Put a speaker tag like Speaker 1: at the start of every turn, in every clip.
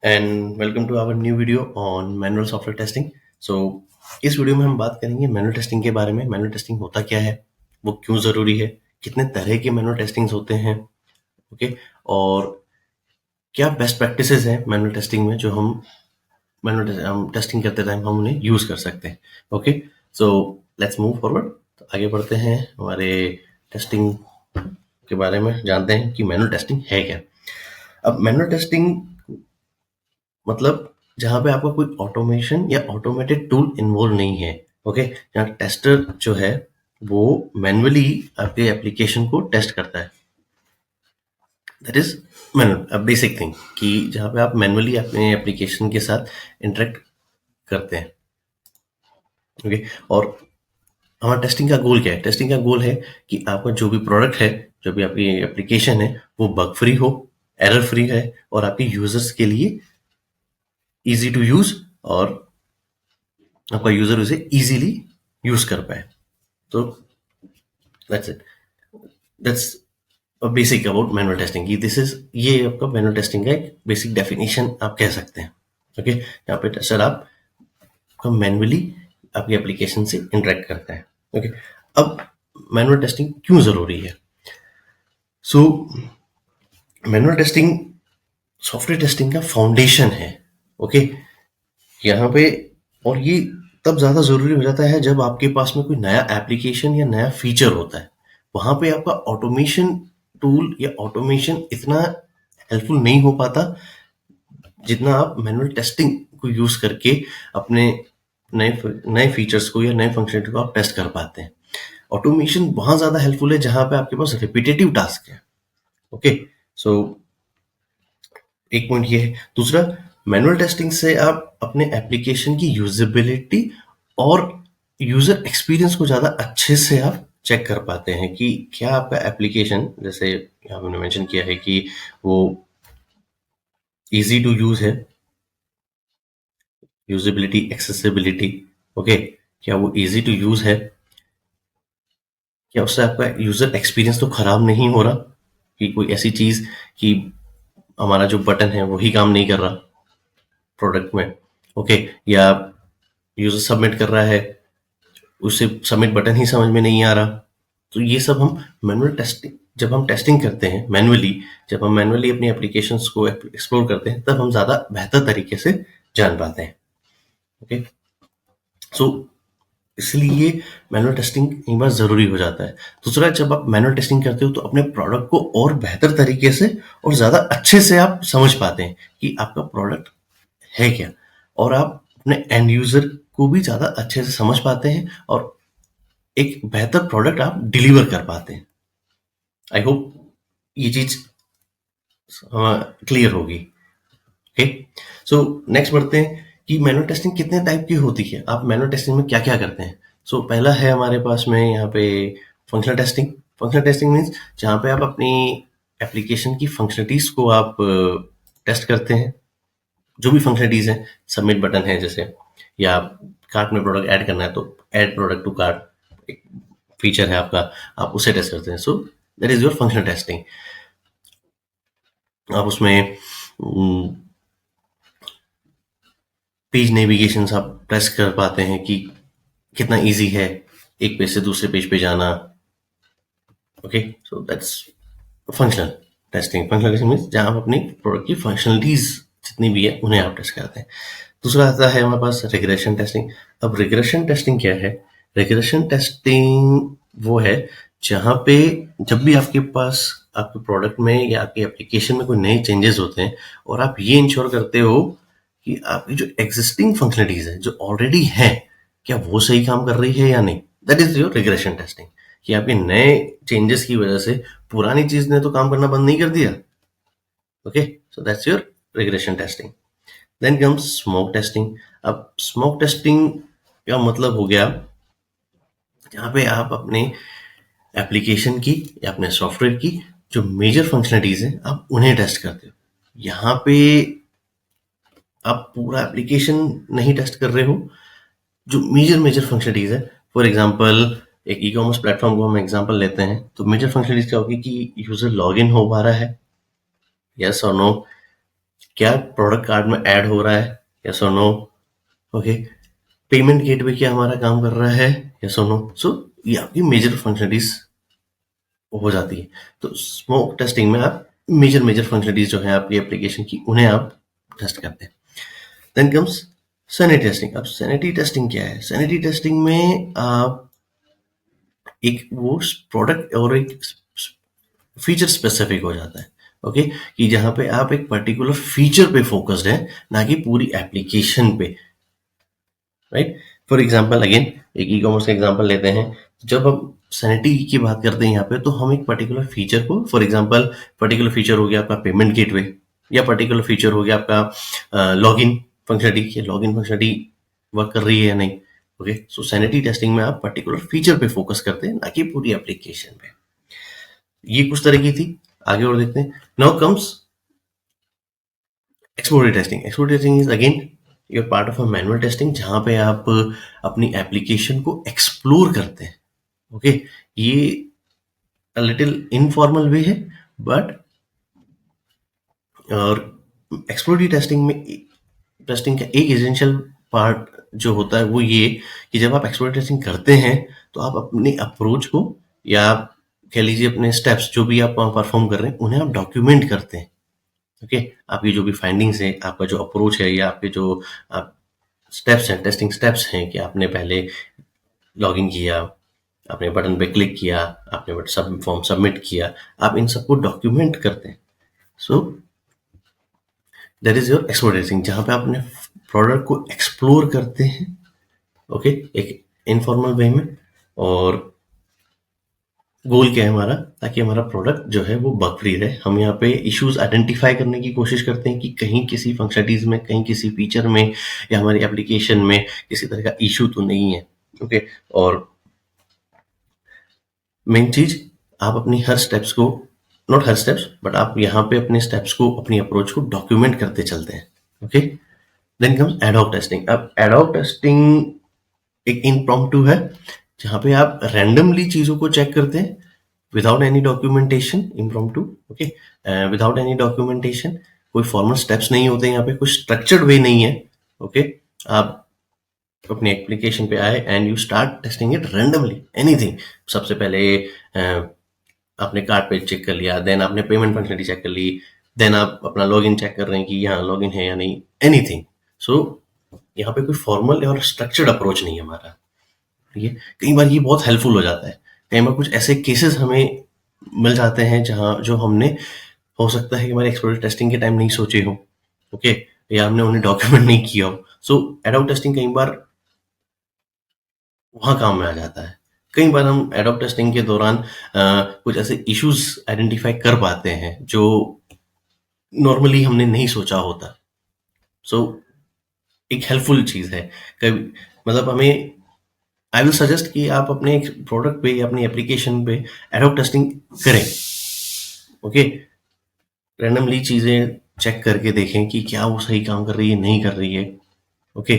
Speaker 1: And welcome to our new video on manual software testing. So इस video में हम बात करेंगे मैनुअल टेस्टिंग के बारे में। मैनुअल टेस्टिंग होता क्या है, वो क्यों ज़रूरी है, कितने तरह के मैनुअल टेस्टिंग्स होते हैं, ओके, और क्या बेस्ट प्रैक्टिसेस हैं मैनुअल टेस्टिंग में जो हम टेस्टिंग करते टाइम हम उन्हें यूज़ कर सकते हैं। Okay, so let's move forward. तो आगे बढ़ते हैं, हमारे टेस्टिंग के बारे में जानते हैं कि मैनुअल टेस्टिंग है क्या। अब मैनुअल टेस्टिंग मतलब जहाँ पे आपका कोई ऑटोमेशन या ऑटोमेटेड टूल इन्वॉल्व नहीं है। ओके, जहाँ टेस्टर जो है वो मैन्युअली आपके एप्लीकेशन को टेस्ट करता है। That is manual basic thing कि जहाँ पे आप मैन्युअली अपने एप्लीकेशन के साथ इंटरेक्ट करते हैं। ओके, और हमारा टेस्टिंग का गोल क्या है? टेस्टिंग का गोल है कि आपका जो भी प्रोडक्ट है, जो भी आपकी एप्लीकेशन है, वो बग फ्री हो, एरर फ्री है और आपके यूजर्स के लिए इजी टू यूज, और आपका यूजर उसे इजीली यूज कर पाए। तो that's it, that's basic about manual testing की दिस इज ये आपका मैनुअल टेस्टिंग का एक बेसिक डेफिनेशन आप कह सकते हैं। ओके, यहाँ पे टेस्टर आप मैन्युअली आपकी एप्लीकेशन से इंटरेक्ट करते हैं। ओके, अब मैनुअल टेस्टिंग क्यों जरूरी है? So manual testing software testing का फाउंडेशन है। ओके, यहाँ पे, और ये तब ज़्यादा ज़रूरी हो जाता है जब आपके पास में कोई नया एप्लीकेशन या नया फीचर होता है। वहाँ पे आपका ऑटोमेशन टूल या ऑटोमेशन इतना हेल्पफुल नहीं हो पाता जितना आप मैनुअल टेस्टिंग को यूज़ करके अपने नए नए फीचर्स को या नए फंक्शनलिटी को आप टेस्ट कर पाते हैं। ऑटोमेशन वहाँ ज़्यादा हेल्पफुल है जहाँ पे आपके पास रिपीटेटिव टास्क है। ओके, सो एक पॉइंट ये है। दूसरा, मैनुअल टेस्टिंग से आप अपने एप्लीकेशन की यूजेबिलिटी और यूजर एक्सपीरियंस को ज़्यादा अच्छे से आप चेक कर पाते हैं कि क्या आपका एप्लीकेशन, जैसे यहाँ हमने मेंशन किया है कि वो इजी टू यूज है, यूजेबिलिटी, एक्सेसिबिलिटी। ओके, क्या वो इजी टू यूज है, क्या उससे आपका यूजर एक्सपीरियंस तो खराब नहीं हो रहा कि कोई ऐसी चीज कि हमारा जो बटन है वही काम नहीं कर रहा प्रोडक्ट में। ओके, या यूजर सबमिट कर रहा है, उसे सबमिट बटन ही समझ में नहीं आ रहा। तो ये सब हम मैनुअल टेस्टिंग, जब हम टेस्टिंग करते हैं मैनुअली, जब हम मैनुअली अपनी एप्लीकेशंस को एक्सप्लोर करते हैं, तब हम ज़्यादा बेहतर तरीके से जान पाते हैं। ओके, सो इसलिए मैनुअल टेस्टिंग कई बार ज़रूरी हो जाता है। दूसरा, जब आप मैनुअल टेस्टिंग करते हो तो अपने प्रोडक्ट को और बेहतर तरीके से और ज़्यादा अच्छे से आप समझ पाते हैं कि आपका प्रोडक्ट है क्या, और आप अपने एंड यूज़र को भी ज़्यादा अच्छे से समझ पाते हैं और एक बेहतर प्रोडक्ट आप डिलीवर कर पाते हैं। आई होप ये चीज़ क्लियर होगी। ओके, सो नेक्स्ट बढ़ते हैं कि मैनुअल टेस्टिंग कितने टाइप की होती है, आप मैनुअल टेस्टिंग में क्या क्या करते हैं। सो पहला है हमारे पास में यहाँ पे functional testing. Functional testing means जहाँ पे आप अपनी एप्लीकेशन की फंक्शनलिटीज को आप टेस्ट करते हैं। जो भी फंक्शनलिटीज हैं, सबमिट बटन है जैसे, या कार्ट में प्रोडक्ट ऐड करना है तो ऐड प्रोडक्ट टू कार्ट एक फीचर है आपका, आप उसे टेस्ट करते हैं। So that is your functional testing. आप उसमें पेज नेविगेशन आप टेस्ट कर पाते हैं कि कितना इजी है एक पेज से दूसरे पेज पे जाना। Okay, so that's functional testing. Functional testing means जहाँ आप अपनी प्रोडक्ट की फंक्शनलिटीज जितनी भी है उन्हें आप टेस्ट करते हैं। दूसरा आता है हमारे पास रिग्रेशन टेस्टिंग। अब रिग्रेशन टेस्टिंग क्या है? रिग्रेशन टेस्टिंग वो है जहाँ पे जब भी आपके पास आपके प्रोडक्ट में या आपके एप्लीकेशन में कोई नए चेंजेस होते हैं और आप ये इंश्योर करते हो कि आपकी जो एग्जिस्टिंग फंक्शनलिटीज है जो ऑलरेडी है, क्या वो सही काम कर रही है या नहीं। That is your regression testing, कि आपके नए चेंजेस की वजह से पुरानी चीज ने तो काम करना बंद नहीं कर दिया। Okay, so that's your regression testing. Then comes smoke testing. अब स्मोक टेस्टिंग का मतलब हो गया जहाँ पे आप अपने एप्लीकेशन की या अपने सॉफ्टवेयर की जो मेजर फंक्शनलिटीज हैं आप उन्हें टेस्ट करते हो। यहाँ पे आप पूरा एप्लीकेशन नहीं टेस्ट कर रहे हो, जो मेजर मेजर फंक्शनलिटीज है। फॉर एग्जांपल, एक ई कॉमर्स प्लेटफॉर्म को हम एग्जांपल लेते हैं तो मेजर फंक्शनलिटीज क्या होगी कि यूजर लॉग इन हो पा रहा है, यस और नो, क्या प्रोडक्ट कार्ड में ऐड हो रहा है, यस और नो। ओके, पेमेंट गेटवे क्या हमारा काम कर रहा है, यस और नो। सो ये आपकी मेजर फंक्शनलिटीज हो जाती है। तो स्मोक टेस्टिंग में आप मेजर मेजर फंक्शनलिटीज जो है आपकी एप्लीकेशन की, उन्हें आप टेस्ट करते हैं। Then comes sanity testing. अब सैनिटी टेस्टिंग क्या है? सैनिटी टेस्टिंग में आप एक वो प्रोडक्ट और एक फीचर स्पेसिफिक हो जाता है। ओके, कि जहां पे आप एक पर्टिकुलर फीचर पे फोकस्ड है, ना कि पूरी एप्लीकेशन पे, राइट। फॉर एग्जाम्पल अगेन एक ई कॉमर्स का एग्जाम्पल लेते हैं। जब हम सैनिटी की बात करते हैं यहाँ पे, तो हम एक पर्टिकुलर फीचर को, फॉर एग्जाम्पल पर्टिकुलर फीचर हो गया आपका पेमेंट गेटवे, या पर्टिकुलर फीचर हो गया आपका login functionality, login functionality work कर रही है या नहीं। ओके, सो सैनिटी टेस्टिंग में आप पर्टिकुलर फीचर पे फोकस करते हैं, ना कि पूरी एप्लीकेशन पे। ये कुछ तरह की थी। आगे और देखते हैं। Now comes exploratory testing. Exploratory testing is again your part of a manual testing, जहां पे आप अपनी एप्लीकेशन को एक्सप्लोर करते हैं। ओके, ये लिटिल इनफॉर्मल वे है, बट और एक्सप्लोरेटरी टेस्टिंग में टेस्टिंग का एक एसेंशियल पार्ट जो होता है वो ये, कि जब आप एक्सप्लोरेटरी टेस्टिंग करते हैं, तो आप अपनी अप्रोच को, या आप कह लीजिए अपने स्टेप्स जो भी आप परफॉर्म कर रहे हैं, उन्हें आप डॉक्यूमेंट करते हैं। ओके, आपकी जो भी फाइंडिंग्स है, आपका जो अप्रोच है, या आपके जो आप स्टेप्स हैं, टेस्टिंग स्टेप्स हैं, कि आपने पहले लॉगिन किया, आपने बटन पे क्लिक किया, आपने सब फॉर्म सबमिट किया, आप इन सबको डॉक्यूमेंट करते हैं। सो दैट इज योर एक्सप्लोरेटिंग, जहां पे आप अपने प्रोडक्ट को एक्सप्लोर करते हैं। ओके, एक इनफॉर्मल वे में। और गोल क्या है हमारा? ताकि हमारा प्रोडक्ट जो है वो बग फ्री रहे। हम यहाँ पे इश्यूज आइडेंटिफाई करने की कोशिश करते हैं, कि कहीं किसी फंक्शनलिटीज में, कहीं किसी फीचर में, या हमारी एप्लीकेशन में किसी तरह का इशू तो नहीं है। ओके, और मेन चीज, आप अपनी हर स्टेप्स को, नॉट हर स्टेप्स, बट आप यहाँ पे अपने स्टेप्स को, अपनी अप्रोच को डॉक्यूमेंट करते चलते हैं। Okay, then comes ad hoc testing. अब एडहॉक टेस्टिंग एक इम्प्रॉम्प्टू है, जहाँ पे आप रैंडमली चीजों को चेक करते हैं, without any documentation. Impromptu, okay, without any documentation. कोई फॉर्मल स्टेप्स नहीं होते यहाँ पे, कोई स्ट्रक्चर्ड वे नहीं है। ओके, आप अपने एप्लीकेशन पे आए and you start testing it randomly, anything. सबसे पहले आपने कार्ड पे चेक कर लिया, देन आपने पेमेंट फंक्शनलिटी चेक कर ली, देन आप अपना लॉगिन चेक कर रहे हैं कि यहाँ लॉगिन है या नहीं, एनीथिंग। सो यहाँ पे कोई फॉर्मल और स्ट्रक्चर्ड अप्रोच नहीं है हमारा। ठीक है, कई बार ये बहुत हेल्पफुल हो जाता है। कई बार कुछ ऐसे केसेस हमें मिल जाते हैं, जहाँ जो हमने, हो सकता है कि हमारे एक्सप्लोरेटरी टेस्टिंग के टाइम नहीं सोचे हो। ओके, या हमने उन्हें डॉक्यूमेंट नहीं किया हो। सो एडॉक टेस्टिंग कई बार वहाँ काम में आ जाता है। कई बार हम एडॉक टेस्टिंग के दौरान कुछ ऐसे इश्यूज आइडेंटिफाई कर पाते हैं जो नॉर्मली हमने नहीं सोचा होता। सो एक हेल्पफुल चीज़ है। कभी मतलब हमें, आई विल सजेस्ट कि आप अपने प्रोडक्ट पे या अपनी एप्लीकेशन पे एडॉक टेस्टिंग करें। ओके, रैंडमली चीज़ें चेक करके देखें कि क्या वो सही काम कर रही है, नहीं कर रही है। Okay,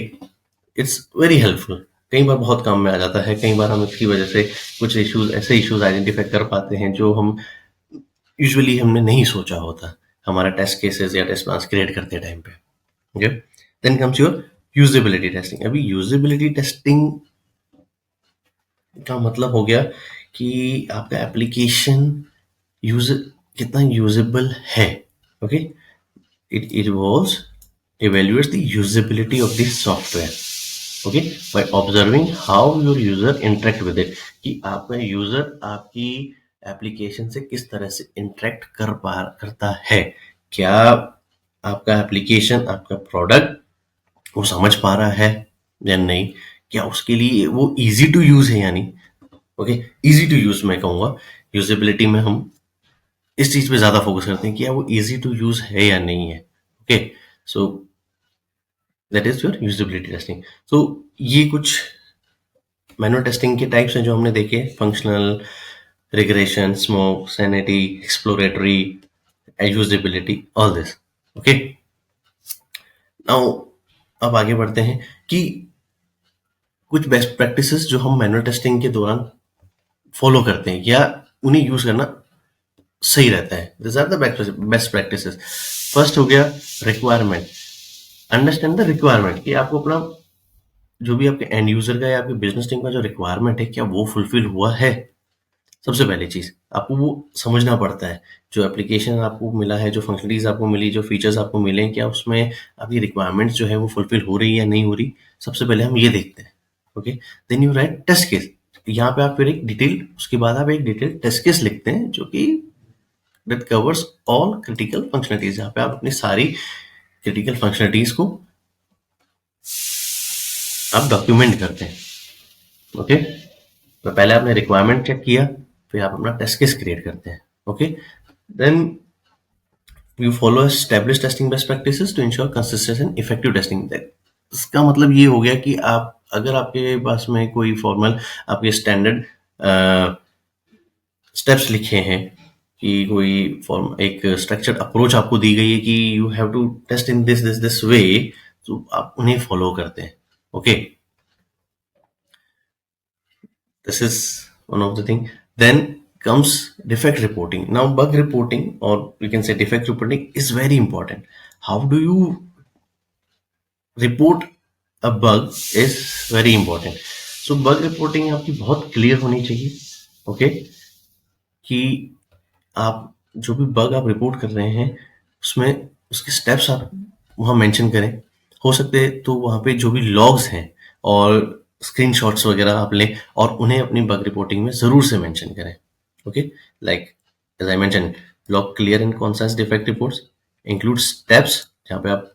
Speaker 1: it's very helpful. कई बार बहुत काम में आ जाता है। कई बार हम इसकी वजह से कुछ इश्यूज, ऐसे इश्यूज आइडेंटिफाई कर पाते हैं जो हम यूजुअली हमने नहीं सोचा होता, हमारा टेस्ट केसेस या टेस्ट प्लान्स क्रिएट करते टाइम पे। Okay, then comes your usability testing. अभी यूजेबिलिटी टेस्टिंग का मतलब हो गया कि आपका एप्लीकेशन यूज कितना यूजेबल है। Okay, it involves evaluates the usability of the software, okay, by observing how your user interact with it, कि आपका यूजर आपकी एप्लीकेशन से किस तरह से इंटरेक्ट करता है। क्या आपका एप्लीकेशन, आपका प्रोडक्ट वो समझ पा रहा है या नहीं, क्या उसके लिए वो इजी टू यूज है या नहीं। ओके, इजी टू यूज मैं कहूँगा। यूजेबिलिटी में हम इस चीज पे ज्यादा फोकस करते हैं कि क्या वो इजी टू यूज है या नहीं है। Okay, so that is your usability testing. तो ये कुछ मैनुअल टेस्टिंग के टाइप्स हैं जो हमने देखे: functional, regression, smoke, sanity, exploratory, usability, all this. Okay, now अब आगे बढ़ते हैं कि कुछ बेस्ट प्रैक्टिसेस जो हम मैनुअल टेस्टिंग के दौरान फॉलो करते हैं, या उन्हें यूज करना सही रहता है। This are the best practices. First हो गया रिक्वायरमेंट। अंडरस्टैंड द रिक्वायरमेंट कि आपको अपना जो भी आपके एंड यूजर का या आपके बिजनेस टीम का जो रिक्वायरमेंट है क्या वो फुलफिल हुआ है। सबसे पहली चीज आपको वो समझना पड़ता है। जो एप्लीकेशन आपको मिला है, जो फंक्शनलिटीज आपको मिली, जो फीचर्स आपको मिले, क्या उसमें आपकी रिक्वायरमेंट्स जो है वो फुलफिल हो रही है या नहीं हो रही। सबसे पहले हम ये देखते हैं। Okay, then you write test case. यहाँ पे आप फिर एक डिटेल, उसके बाद आप एक डिटेल टेस्ट केस लिखते हैं जो कि that covers all critical functionalities. यहाँ पे आप अपनी सारी क्रिटिकल फंक्शनलिटीज को आप डॉक्यूमेंट करते हैं। ओके, तो पहले आपने रिक्वायरमेंट चेक किया, फिर आप अपना टेस्ट केस क्रिएट करते हैं। Okay, then you follow establish testing best practices to ensure consistent and effective testing. इसका मतलब ये हो गया कि आप अगर आपके पास में कोई फॉर्मल आपके स्टैंडर्ड स्टेप्स लिखे हैं कि कोई फॉर्म एक स्ट्रक्चर्ड अप्रोच आपको दी गई है कि you have to test in this way, तो आप उन्हें फॉलो करते हैं। Okay, this is one of the thing. Then comes defect reporting. Now bug reporting, or you can say defect reporting, is very important. How do you report a bug is very important. So bug reporting आपकी बहुत clear होनी चाहिए। Okay, कि आप जो भी bug आप report कर रहे हैं उसमें उसके स्टेप्स आप वहाँ मेंशन करें। हो सकते हैं तो वहाँ पे जो भी लॉग्स हैं और स्क्रीनशॉट्स वगैरह आप लें और उन्हें अपनी बग रिपोर्टिंग में ज़रूर से मेंशन करें। Okay, like as I mention, log clear and concise defect reports, include steps जहाँ पे आप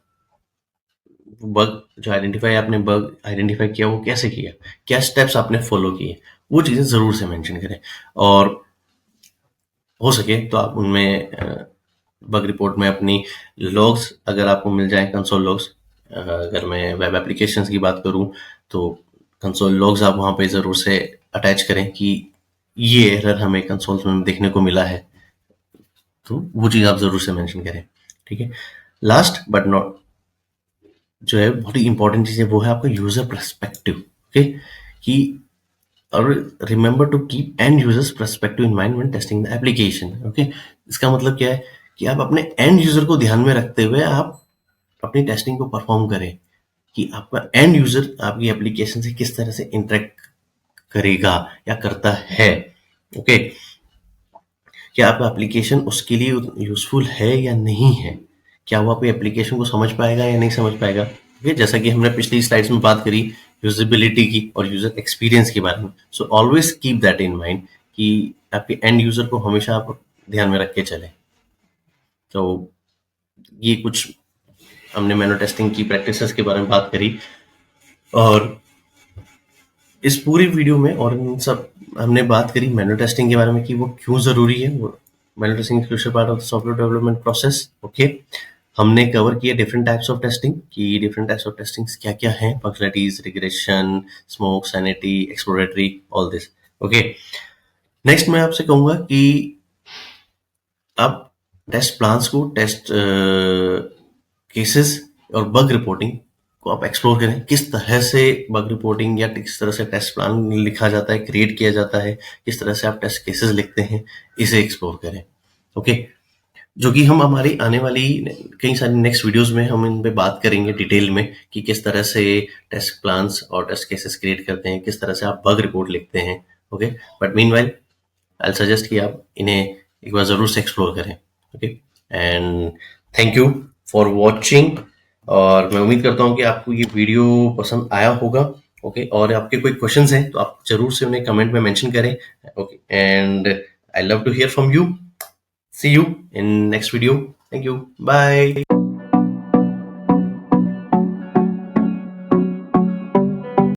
Speaker 1: बग जो आइडेंटिफाई आपने बग आइडेंटिफाई किया वो कैसे किया, क्या स्टेप्स आपने फॉलो किए, वो चीज़ें ज़रूर से मेंशन करें। और हो सके तो आप उनमें बग रिपोर्ट में अपनी लॉग्स अगर आपको मिल जाए, कंसोल लॉग्स, अगर मैं वेब एप्लीकेशंस की बात करूं तो कंसोल लॉग्स आप वहां पे ज़रूर से अटैच करें कि ये एरर हमें कंसोल्स में देखने को मिला है, तो वो चीज़ आप ज़रूर से मेंशन करें। ठीक है, लास्ट बट नॉट जो है बहुत ही इंपॉर्टेंट चीज़ है वो है आपका यूज़र पर्सपेक्टिव। ओके, कि और remember to keep end users perspective in mind when testing the application. Okay, इसका मतलब क्या है कि आप अपने एंड यूजर को ध्यान में रखते हुए आप अपनी टेस्टिंग को परफॉर्म करें कि आपका एंड यूजर आपकी एप्लीकेशन से किस तरह से इंटरेक्ट करेगा या करता है। ओके, क्या आपका एप्लीकेशन उसके लिए यूजफुल है या नहीं है, क्या वो आपकी एप्लीकेशन को समझ पाएगा या नहीं समझ पाएगा। ओके, जैसा कि हमने पिछली स्लाइड्स में बात करी यूजेबिलिटी की और यूजर एक्सपीरियंस के बारे में। So always keep that in mind कि आपके एंड यूजर को हमेशा आप ध्यान में रख के चलें। तो ये कुछ हमने मैनुअल टेस्टिंग की प्रैक्टिसेस के बारे में बात करी, और इस पूरी वीडियो में और इन सब हमने बात करी मैनुअल टेस्टिंग के बारे में कि वो क्यों ज़रूरी है। वो manual testing crucial part of the software development process. Okay, हमने कवर किया डिफरेंट टाइप्स ऑफ टेस्टिंग कि डिफरेंट टाइप्स ऑफ टेस्टिंग्स क्या क्या हैं, functionalities, regression, smoke, sanity, exploratory, all this. Okay, next मैं आपसे कहूँगा कि आप टेस्ट प्लान्स को, टेस्ट केसेस और बग रिपोर्टिंग को आप एक्सप्लोर करें। किस तरह से बग रिपोर्टिंग या किस तरह से टेस्ट प्लान लिखा जाता है, क्रिएट किया जाता है, किस तरह से आप टेस्ट केसेस लिखते हैं, इसे एक्सप्लोर करें। ओके, जो कि हम हमारी आने वाली कई सारी नेक्स्ट वीडियोस में हम इन पे बात करेंगे डिटेल में कि किस तरह से टेस्ट प्लान्स और टेस्ट केसेस क्रिएट करते हैं, किस तरह से आप बग रिपोर्ट लिखते हैं। Okay, but meanwhile I suggest कि आप इन्हें एक बार ज़रूर से एक्सप्लोर करें। Okay, and thank you for watching, और मैं उम्मीद करता हूँ कि आपको ये वीडियो पसंद आया होगा। ओके, और आपके कोई क्वेश्चंस हैं तो आप जरूर से उन्हें कमेंट में मेंशन करें। Okay, and I love to hear from you. See you in next video. Thank you. Bye.